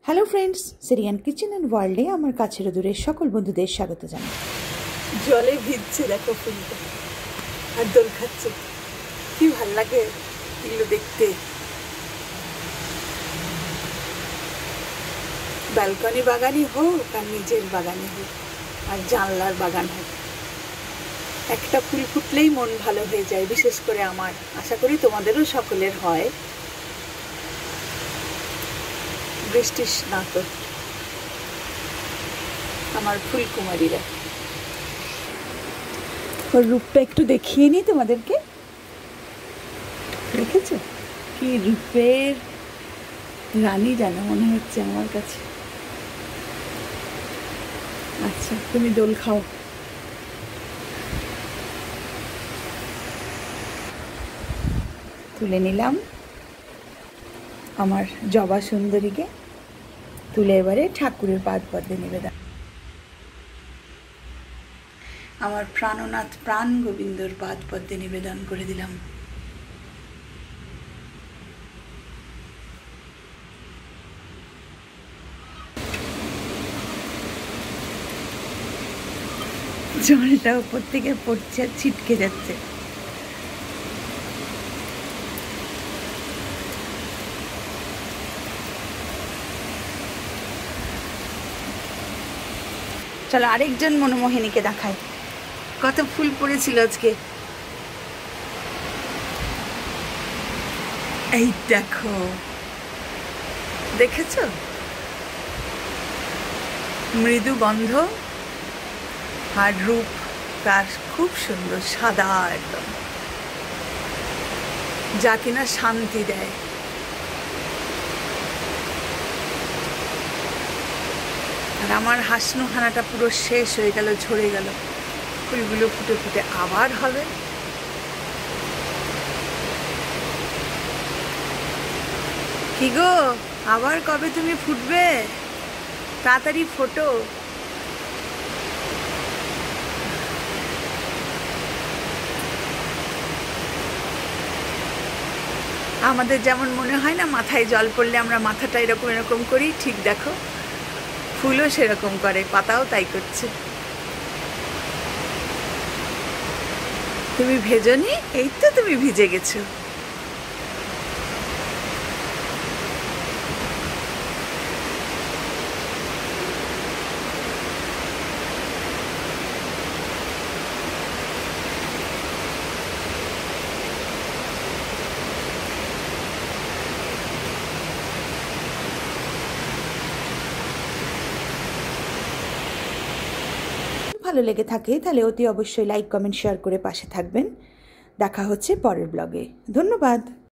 Hello friends, Syrian kitchen and ওয়ার্ল্ডে আমার কাছের দূরের সকল বন্ধুদের স্বাগত জানাই। জলে ভিজছে দেখো ফুলটা, আর দোল খাচ্ছে। কি ভাল লাগে এগুলো দেখতে। ব্যালকনি বাগানই হোক আর নিজের বাগানই হোক আর জানলার বাগান হোক, একটা ফুল ফুটলেই মন ভালো হয়ে যায়। বিশেষ করে আমার, আশা করি তোমাদেরও সকলের হয়। বৃষ্টির স্নাত আমার ফুলকুমারীরা। ওর রূপটা একটু দেখিয়ে নিই তোমাদেরকে। দেখেছো কি রূপের রানী যেন মনে হচ্ছে আমার কাছে। আচ্ছা, তুমি দোল খাও। তুলে নিলাম আমার জবা সুন্দরীকে, তুলে এবারে ঠাকুরের পাদ পদ্মে নিবেদন। আমার প্রাণনাথ প্রাণ গোবিন্দর পাদ পদ্মে নিবেদন করে দিলাম। জলটা উপর থেকে পড়ছে আর ছিটকে যাচ্ছে। চলো আরেকজন মনোমোহিনীকে দেখাই। কত ফুল পড়েছিল আজকে। এই দেখো, দেখেছ মৃদু গন্ধ আর রূপ তার খুব সুন্দর, সাদা একদম, যা কিনা শান্তি দেয়। আর আমার হাসনু হানাটা পুরো শেষ হয়ে গেল, ঝরে গেল। ফুলগুলো ফুটে ফুটে আবার হবে। কি গো, আবার কবে তুমি ফুটবে? তাড়াতাড়ি ফোটো। আমাদের যেমন মনে হয় না মাথায় জল পড়লে আমরা মাথাটা এরকম এরকম করি, ঠিক দেখো ফুলও সেরকম করে, পাতাও তাই করছে। তুমি ভেজোনি? এই তো তুমি ভিজে গেছো। ভালো লেগে থাকে তাহলে অতি অবশ্যই লাইক, কমেন্ট, শেয়ার করে পাশে থাকবেন। দেখা হচ্ছে পরের ব্লগে। ধন্যবাদ।